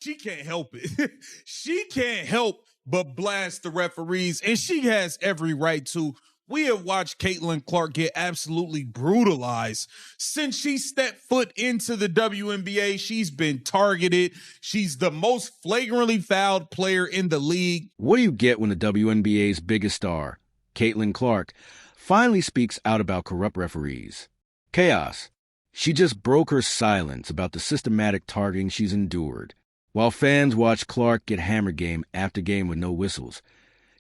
she can't help it. She can't help but blast the referees, and she has every right to. We have watched Caitlin Clark get absolutely brutalized. Since she stepped foot into the WNBA, she's been targeted. She's the most flagrantly fouled player in the league. What do you get when the WNBA's biggest star, Caitlin Clark, finally speaks out about corrupt referees? Chaos. She just broke her silence about the systematic targeting she's endured. While fans watch Clark get hammered game after game with no whistles,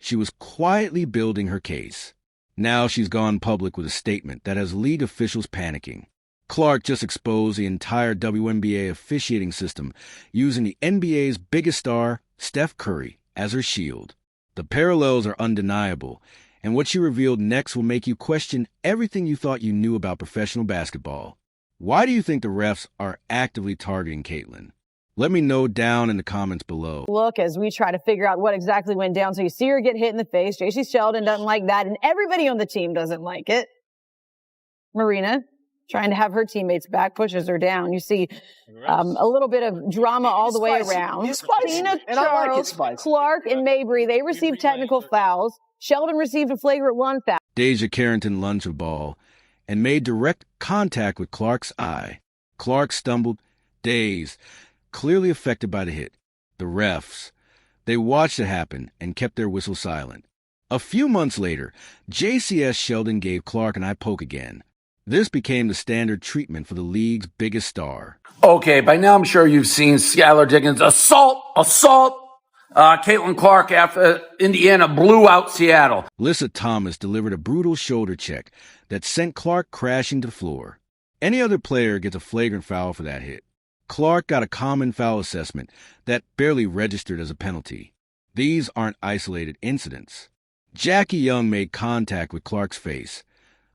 she was quietly building her case. Now she's gone public with a statement that has league officials panicking. Clark just exposed the entire WNBA officiating system using the NBA's biggest star, Steph Curry, as her shield. The parallels are undeniable, and what she revealed next will make you question everything you thought you knew about professional basketball. Why do you think the refs are actively targeting Caitlin? Let me know down in the comments below. Look, as we try to figure out what exactly went down. So you see her get hit in the face. JC Sheldon doesn't like that, and everybody on the team doesn't like it. Marina, trying to have her teammates back, pushes her down. You see a little bit of drama all the way around. Tina, Charles, Clark, and Mabry, they received technical fouls. Sheldon received a flagrant 1 foul. Deja Carrington lunged the ball and made direct contact with Clark's eye. Clark stumbled, dazed, clearly affected by the hit. The refs, they watched it happen and kept their whistle silent. A few months later, JCS Sheldon gave Clark an eye poke again. This became the standard treatment for the league's biggest star. Okay, by now I'm sure you've seen Skylar Diggins assault. Caitlin Clark after Indiana blew out Seattle. Lissa Thomas delivered a brutal shoulder check that sent Clark crashing to the floor. Any other player gets a flagrant foul for that hit. Clark got a common foul assessment that barely registered as a penalty. These aren't isolated incidents. Jackie Young made contact with Clark's face,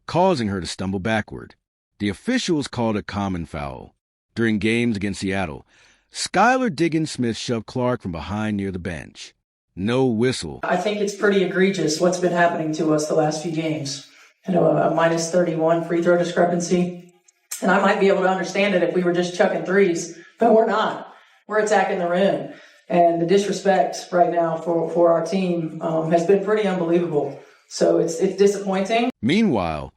causing her to stumble backward. The officials called a common foul. During games against Seattle, Skylar Diggins Smith shoved Clark from behind near the bench. No whistle. I think it's pretty egregious what's been happening to us the last few games. A minus 31 free throw discrepancy. And I might be able to understand it if we were just chucking threes, but we're not. We're attacking the rim. And the disrespect right now for our team has been pretty unbelievable. So it's disappointing. Meanwhile,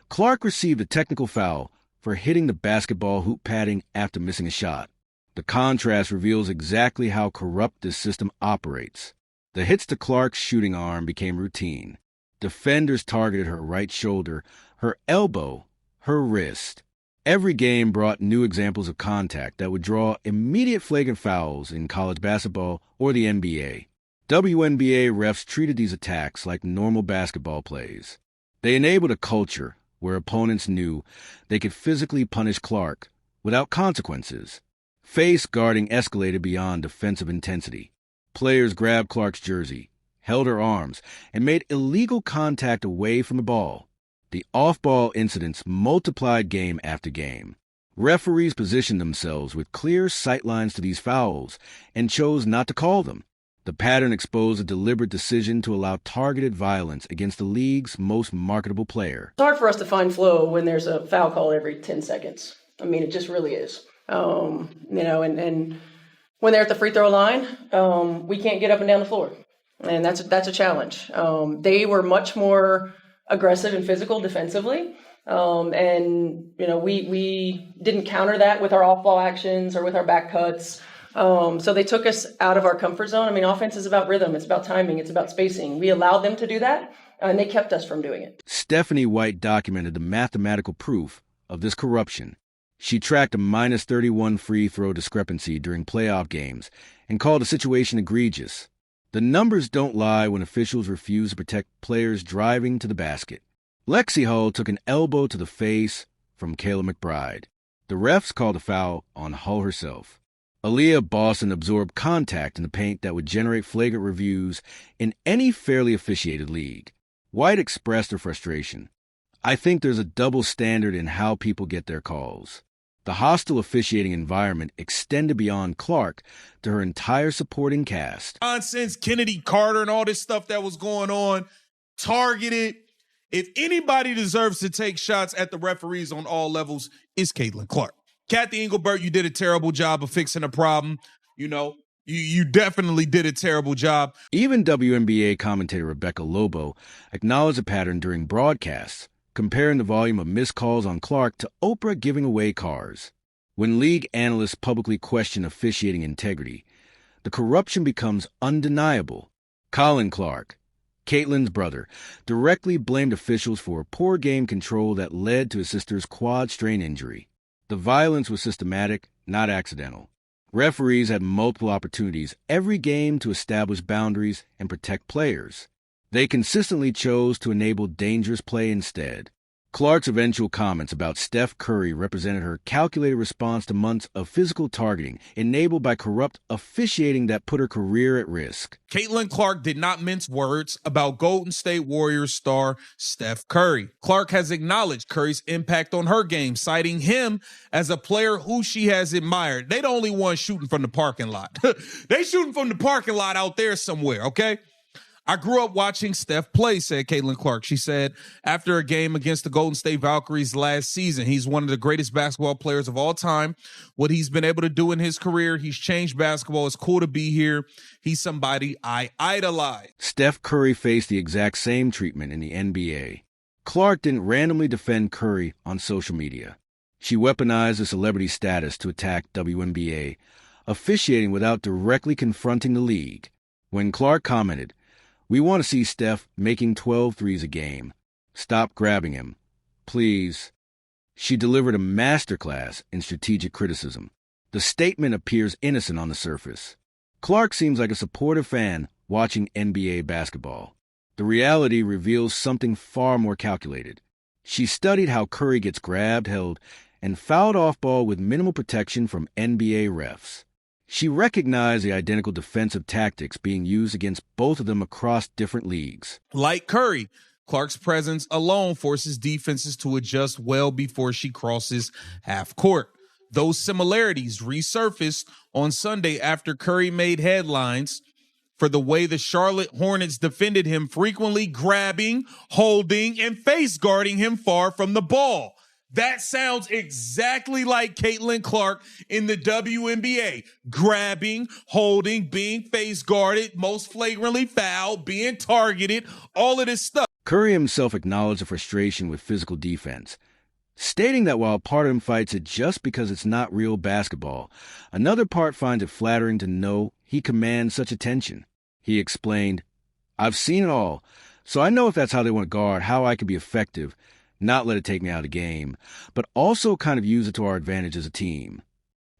Clark received a technical foul for hitting the basketball hoop padding after missing a shot. The contrast reveals exactly how corrupt this system operates. The hits to Clark's shooting arm became routine. Defenders targeted her right shoulder, her elbow, her wrist. Every game brought new examples of contact that would draw immediate flagrant fouls in college basketball or the NBA. WNBA refs treated these attacks like normal basketball plays. They enabled a culture where opponents knew they could physically punish Clark without consequences. Face guarding escalated beyond defensive intensity. Players grabbed Clark's jersey, held her arms, and made illegal contact away from the ball. The off-ball incidents multiplied game after game. Referees positioned themselves with clear sightlines to these fouls and chose not to call them. The pattern exposed a deliberate decision to allow targeted violence against the league's most marketable player. It's hard for us to find flow when there's a foul call every 10 seconds. I mean, it just really is. And when they're at the free throw line, we can't get up and down the floor. And that's a challenge. They were much more aggressive and physical defensively. We didn't counter that with our off-ball actions or with our back cuts. So they took us out of our comfort zone. I mean, offense is about rhythm. It's about timing. It's about spacing. We allowed them to do that, and they kept us from doing it. Stephanie White documented the mathematical proof of this corruption. She tracked a minus 31 free throw discrepancy during playoff games and called the situation egregious. The numbers don't lie when officials refuse to protect players driving to the basket. Lexi Hull took an elbow to the face from Kayla McBride. The refs called a foul on Hull herself. Aaliyah Boston absorbed contact in the paint that would generate flagrant reviews in any fairly officiated league. White expressed her frustration. I think there's a double standard in how people get their calls. The hostile officiating environment extended beyond Clark to her entire supporting cast. Nonsense, Kennedy Carter and all this stuff that was going on, targeted. If anybody deserves to take shots at the referees on all levels, it's Caitlin Clark. Kathy Engelbert, you did a terrible job of fixing the problem. You definitely did a terrible job. Even WNBA commentator Rebecca Lobo acknowledged a pattern during broadcasts, comparing the volume of missed calls on Clark to Oprah giving away cars. When league analysts publicly question officiating integrity, the corruption becomes undeniable. Colin Clark, Caitlin's brother, directly blamed officials for poor game control that led to his sister's quad strain injury. The violence was systematic, not accidental. Referees had multiple opportunities every game to establish boundaries and protect players. They consistently chose to enable dangerous play instead. Clark's eventual comments about Steph Curry represented her calculated response to months of physical targeting enabled by corrupt officiating that put her career at risk. Caitlin Clark did not mince words about Golden State Warriors star Steph Curry. Clark has acknowledged Curry's impact on her game, citing him as a player who she has admired. They the only one shooting from the parking lot. They shooting from the parking lot out there somewhere, okay? I grew up watching Steph play, said Caitlin Clark. She said, after a game against the Golden State Valkyries last season, he's one of the greatest basketball players of all time. What he's been able to do in his career, he's changed basketball. It's cool to be here. He's somebody I idolize. Steph Curry faced the exact same treatment in the NBA. Clark didn't randomly defend Curry on social media. She weaponized his celebrity status to attack WNBA, officiating without directly confronting the league. When Clark commented, "We want to see Steph making 12 threes a game. Stop grabbing him. Please." She delivered a masterclass in strategic criticism. The statement appears innocent on the surface. Clark seems like a supportive fan watching NBA basketball. The reality reveals something far more calculated. She studied how Curry gets grabbed, held, and fouled off ball with minimal protection from NBA refs. She recognized the identical defensive tactics being used against both of them across different leagues. Like Curry, Clark's presence alone forces defenses to adjust well before she crosses half court. Those similarities resurfaced on Sunday after Curry made headlines for the way the Charlotte Hornets defended him, frequently grabbing, holding, and face guarding him far from the ball. That sounds exactly like Caitlin Clark in the WNBA. Grabbing, holding, being face guarded, most flagrantly fouled, being targeted, all of this stuff. Curry himself acknowledged the frustration with physical defense, stating that while part of him fights it just because it's not real basketball, another part finds it flattering to know he commands such attention. He explained, "I've seen it all, so I know if that's how they want to guard, how I can be effective, not let it take me out of the game, but also kind of use it to our advantage as a team."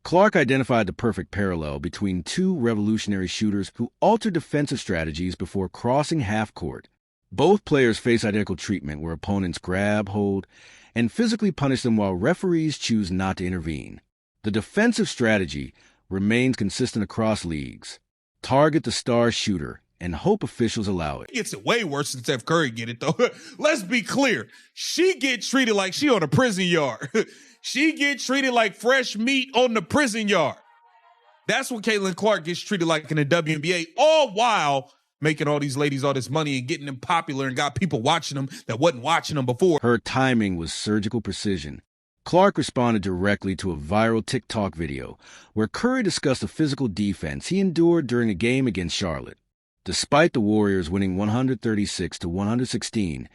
Clark identified the perfect parallel between two revolutionary shooters who altered defensive strategies before crossing half court. Both players face identical treatment where opponents grab, hold, and physically punish them while referees choose not to intervene. The defensive strategy remains consistent across leagues. Target the star shooter and hope officials allow it. It gets it way worse than Steph Curry get it, though. Let's be clear. She get treated like she on a prison yard. She get treated like fresh meat on the prison yard. That's what Caitlin Clark gets treated like in the WNBA, all while making all these ladies all this money and getting them popular and got people watching them that wasn't watching them before. Her timing was surgical precision. Clark responded directly to a viral TikTok video where Curry discussed the physical defense he endured during a game against Charlotte. Despite the Warriors winning 136-116,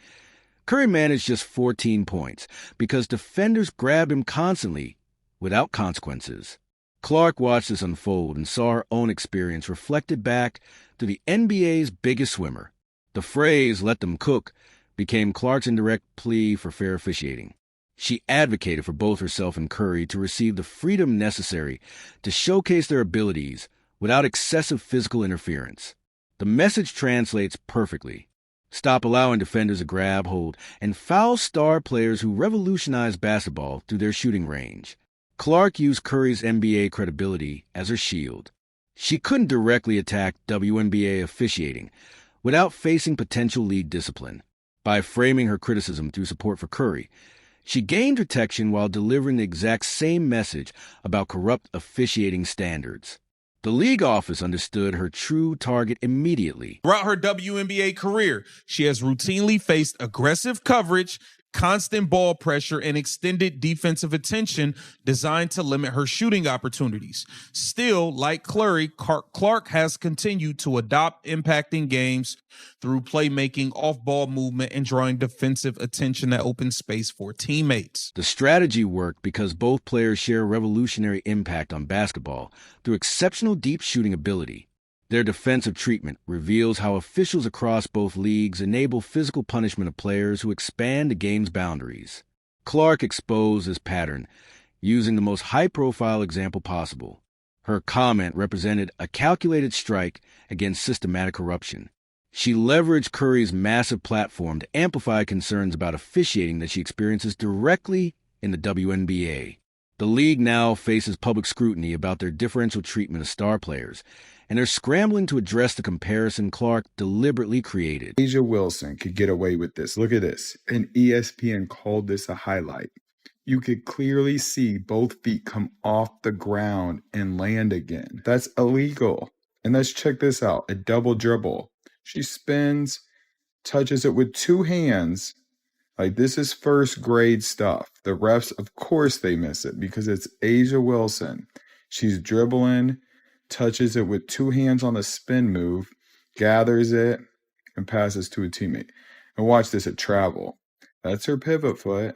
Curry managed just 14 points because defenders grabbed him constantly without consequences. Clark watched this unfold and saw her own experience reflected back to the NBA's biggest swimmer. The phrase, "let them cook," became Clark's indirect plea for fair officiating. She advocated for both herself and Curry to receive the freedom necessary to showcase their abilities without excessive physical interference. The message translates perfectly. Stop allowing defenders to grab, hold, and foul star players who revolutionize basketball through their shooting range. Clark used Curry's NBA credibility as her shield. She couldn't directly attack WNBA officiating without facing potential league discipline. By framing her criticism through support for Curry, she gained protection while delivering the exact same message about corrupt officiating standards. The league office understood her true target immediately. Throughout her WNBA career, she has routinely faced aggressive coverage, constant ball pressure, and extended defensive attention designed to limit her shooting opportunities. Still, like Clary, Clark has continued to adopt impacting games through playmaking, off-ball movement, and drawing defensive attention that opens space for teammates. The strategy worked because both players share a revolutionary impact on basketball through exceptional deep shooting ability. Their defensive treatment reveals how officials across both leagues enable physical punishment of players who expand the game's boundaries. Clark exposed this pattern using the most high-profile example possible. Her comment represented a calculated strike against systematic corruption. She leveraged Curry's massive platform to amplify concerns about officiating that she experiences directly in the WNBA. The league now faces public scrutiny about their differential treatment of star players, and they're scrambling to address the comparison Clark deliberately created. Asia Wilson could get away with this. Look at this. And ESPN called this a highlight. You could clearly see both feet come off the ground and land again. That's illegal. And let's check this out. A double dribble. She spins, touches it with two hands. Like, this is first grade stuff. The refs, of course, they miss it because it's Asia Wilson. She's dribbling, touches it with two hands on the spin move, gathers it, and passes to a teammate. And watch this at travel. That's her pivot foot.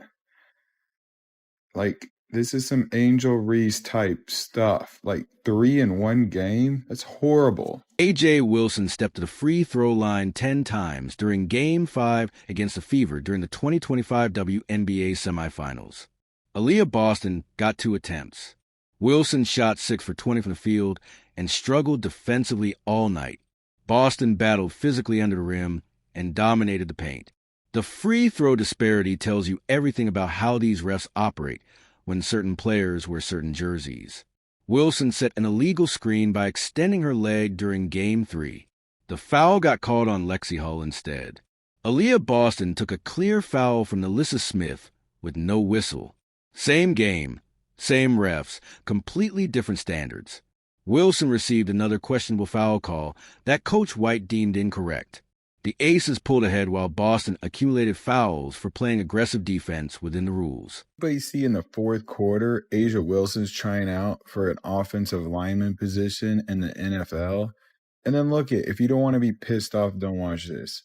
Like, this is some Angel Reese type stuff. Like, 3 in one game? That's horrible. A.J. Wilson stepped to the free throw line 10 times during Game 5 against the Fever during the 2025 WNBA semifinals. Aaliyah Boston got 2 attempts. Wilson shot 6 for 20 from the field and struggled defensively all night. Boston battled physically under the rim and dominated the paint. The free throw disparity tells you everything about how these refs operate when certain players wear certain jerseys. Wilson set an illegal screen by extending her leg during Game 3. The foul got called on Lexi Hull instead. Aaliyah Boston took a clear foul from Alyssa Smith with no whistle. Same game, same refs, completely different standards. Wilson received another questionable foul call that Coach White deemed incorrect. The Aces pulled ahead while Boston accumulated fouls for playing aggressive defense within the rules. But you see in the fourth quarter, Asia Wilson's trying out for an offensive lineman position in the NFL. And then look at, if you don't want to be pissed off, don't watch this.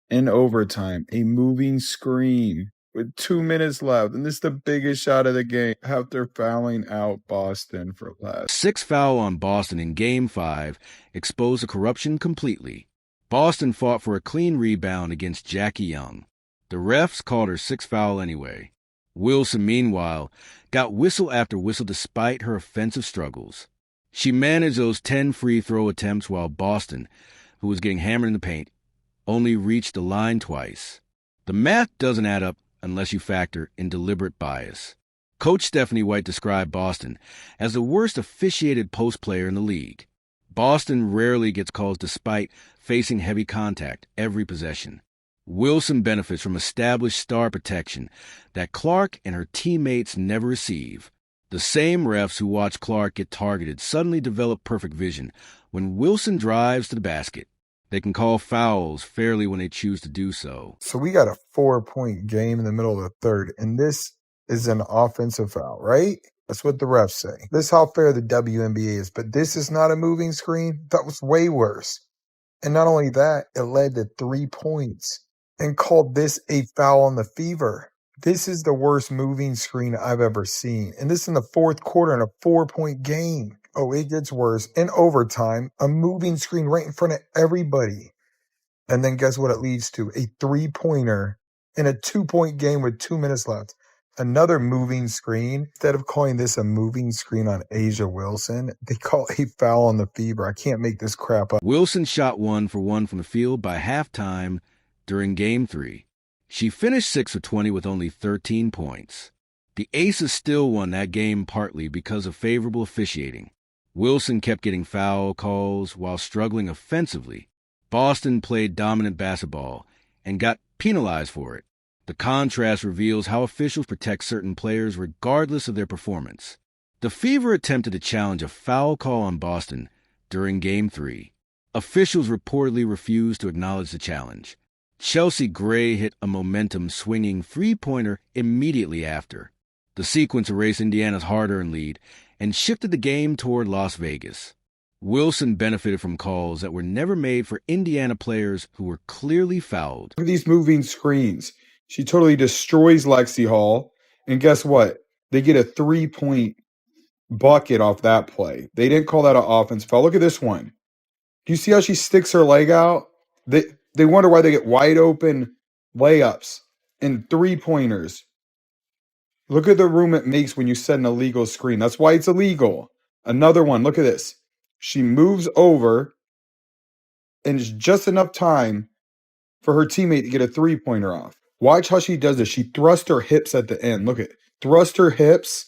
In overtime, a moving screen with 2 minutes left. And this is the biggest shot of the game after fouling out Boston for less. 6th foul on Boston in Game 5 exposed the corruption completely. Boston fought for a clean rebound against Jackie Young. The refs called her 6th foul anyway. Wilson, meanwhile, got whistle after whistle despite her offensive struggles. She managed those 10 free throw attempts while Boston, who was getting hammered in the paint, only reached the line twice. The math doesn't add up unless you factor in deliberate bias. Coach Stephanie White described Boston as the worst officiated post player in the league. Boston rarely gets calls despite facing heavy contact every possession. Wilson benefits from established star protection that Clark and her teammates never receive. The same refs who watch Clark get targeted suddenly develop perfect vision when Wilson drives to the basket. They can call fouls fairly when they choose to do so. So we got a 4-point game in the middle of the third, and this is an offensive foul, right? That's what the refs say. This is how fair the WNBA is, but this is not a moving screen. That was way worse. And not only that, it led to 3 points and called this a foul on the Fever. This is the worst moving screen I've ever seen. And this in the fourth quarter in a 4-point game. Oh, it gets worse. In overtime, a moving screen right in front of everybody. And then guess what it leads to? A 3-pointer in a 2-point game with 2 minutes left. Another moving screen. Instead of calling this a moving screen on Asia Wilson, they call a foul on the Fever. I can't make this crap up. Wilson shot 1 for 1 from the field by halftime during Game 3. She finished 6 for 20 with only 13 points. The Aces still won that game partly because of favorable officiating. Wilson kept getting foul calls while struggling offensively. Boston played dominant basketball and got penalized for it. The contrast reveals how officials protect certain players regardless of their performance. The Fever attempted to challenge a foul call on Boston during Game 3. Officials reportedly refused to acknowledge the challenge. Chelsea Gray hit a momentum-swinging three-pointer immediately after. The sequence erased Indiana's hard-earned lead and shifted the game toward Las Vegas. Wilson benefited from calls that were never made for Indiana players who were clearly fouled. Look at these moving screens. She totally destroys Lexi Hall. And guess what? They get a 3-point bucket off that play. They didn't call that an offense foul. Look at this one. Do you see how she sticks her leg out? They wonder why they get wide open layups and 3-pointers. Look at the room it makes when you set an illegal screen. That's why it's illegal. Another one. Look at this. She moves over, and it's just enough time for her teammate to get a 3-pointer off. Watch how she does this. She thrusts her hips at the end. Look at it. Thrust her hips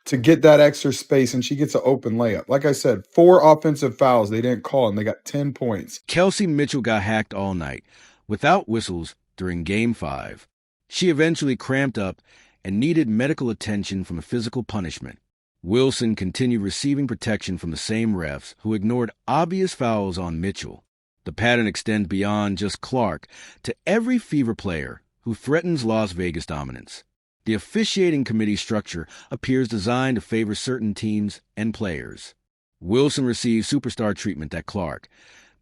to get that extra space, and she gets an open layup. Like I said, 4 offensive fouls they didn't call, and they got 10 points. Kelsey Mitchell got hacked all night, without whistles, during Game 5. She eventually cramped up and needed medical attention from a physical punishment. Wilson continued receiving protection from the same refs who ignored obvious fouls on Mitchell. The pattern extends beyond just Clark to every Fever player who threatens Las Vegas dominance. The officiating committee structure appears designed to favor certain teams and players. Wilson received superstar treatment that Clark,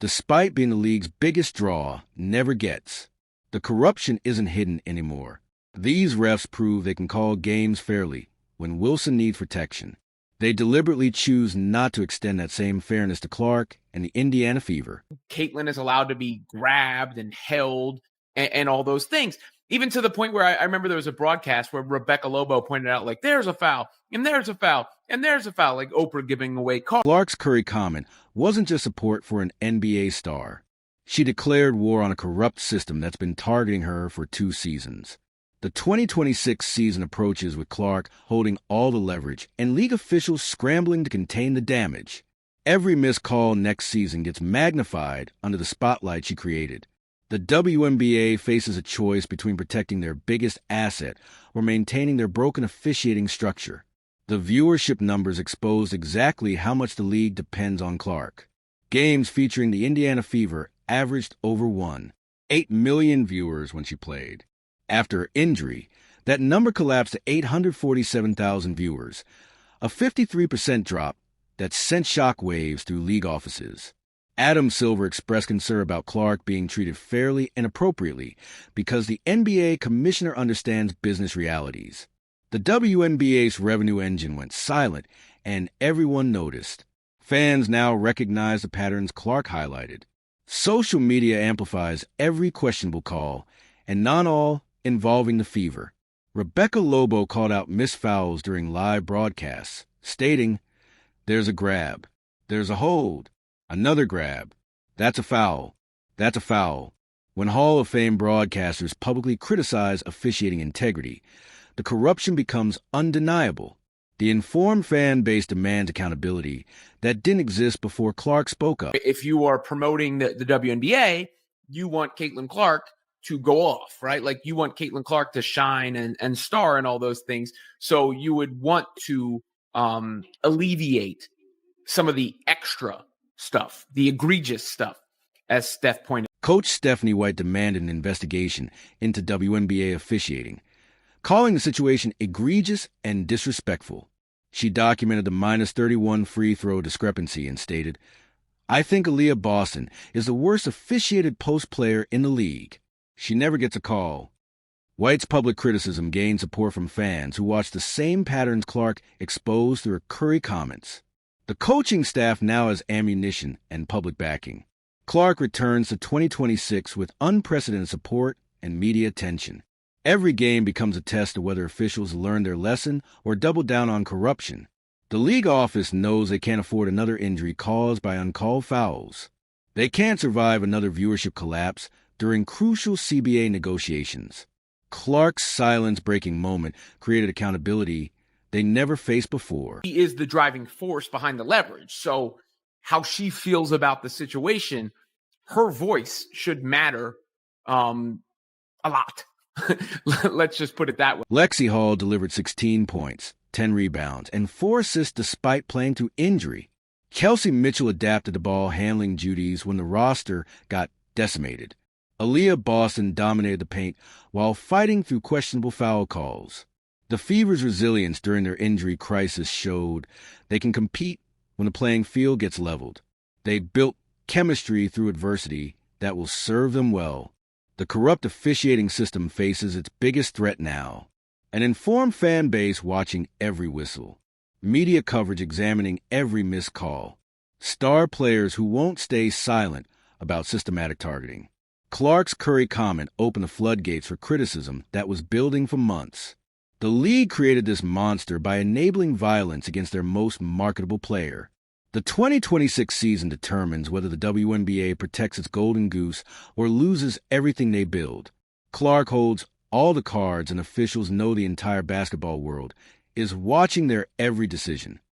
despite being the league's biggest draw, never gets. The corruption isn't hidden anymore. These refs prove they can call games fairly when Wilson needs protection. They deliberately choose not to extend that same fairness to Clark and the Indiana Fever. Caitlin is allowed to be grabbed and held and all those things. Even to the point where I remember there was a broadcast where Rebecca Lobo pointed out, like, there's a foul, and there's a foul, and there's a foul, like Oprah giving away cards. Clark's Curry comment wasn't just support for an NBA star. She declared war on a corrupt system that's been targeting her for 2 seasons. The 2026 season approaches with Clark holding all the leverage and league officials scrambling to contain the damage. Every missed call next season gets magnified under the spotlight she created. The WNBA faces a choice between protecting their biggest asset or maintaining their broken officiating structure. The viewership numbers exposed exactly how much the league depends on Clark. Games featuring the Indiana Fever averaged over 8 million viewers when she played. After her injury, that number collapsed to 847,000 viewers, a 53% drop that sent shockwaves through league offices. Adam Silver expressed concern about Clark being treated fairly and appropriately because the NBA commissioner understands business realities. The WNBA's revenue engine went silent, and everyone noticed. Fans now recognize the patterns Clark highlighted. Social media amplifies every questionable call, and not all involving the Fever. Rebecca Lobo called out missed fouls during live broadcasts, stating, "There's a grab. There's a hold. Another grab. That's a foul. That's a foul." When Hall of Fame broadcasters publicly criticize officiating integrity, the corruption becomes undeniable. The informed fan base demands accountability that didn't exist before Clark spoke up. If you are promoting the WNBA, you want Caitlin Clark to go off, right? Like you want Caitlin Clark to shine and star and all those things. So you would want to alleviate some of the extra stuff, the egregious stuff, as Steph pointed out. Coach Stephanie White demanded an investigation into WNBA officiating, calling the situation egregious and disrespectful. She documented the -31 free throw discrepancy and stated, "I think Aaliyah Boston is the worst officiated post player in the league. She never gets a call." White's public criticism gained support from fans who watched the same patterns Clark exposed through her Curry comments. The coaching staff now has ammunition and public backing. Clark returns to 2026 with unprecedented support and media attention. Every game becomes a test of whether officials learn their lesson or double down on corruption. The league office knows they can't afford another injury caused by uncalled fouls. They can't survive another viewership collapse during crucial CBA negotiations. Clark's silence-breaking moment created accountability they never faced before. He is the driving force behind the leverage. So how she feels about the situation, her voice should matter a lot. Let's just put it that way. Lexi Hall delivered 16 points, 10 rebounds, and 4 assists despite playing through injury. Kelsey Mitchell adapted to ball handling duties when the roster got decimated. Aaliyah Boston dominated the paint while fighting through questionable foul calls. The Fever's resilience during their injury crisis showed they can compete when the playing field gets leveled. They built chemistry through adversity that will serve them well. The corrupt officiating system faces its biggest threat now. An informed fan base watching every whistle. Media coverage examining every missed call. Star players who won't stay silent about systematic targeting. Clark's Curry comment opened the floodgates for criticism that was building for months. The league created this monster by enabling violence against their most marketable player. The 2026 season determines whether the WNBA protects its golden goose or loses everything they build. Clark holds all the cards, and officials know the entire basketball world is watching their every decision.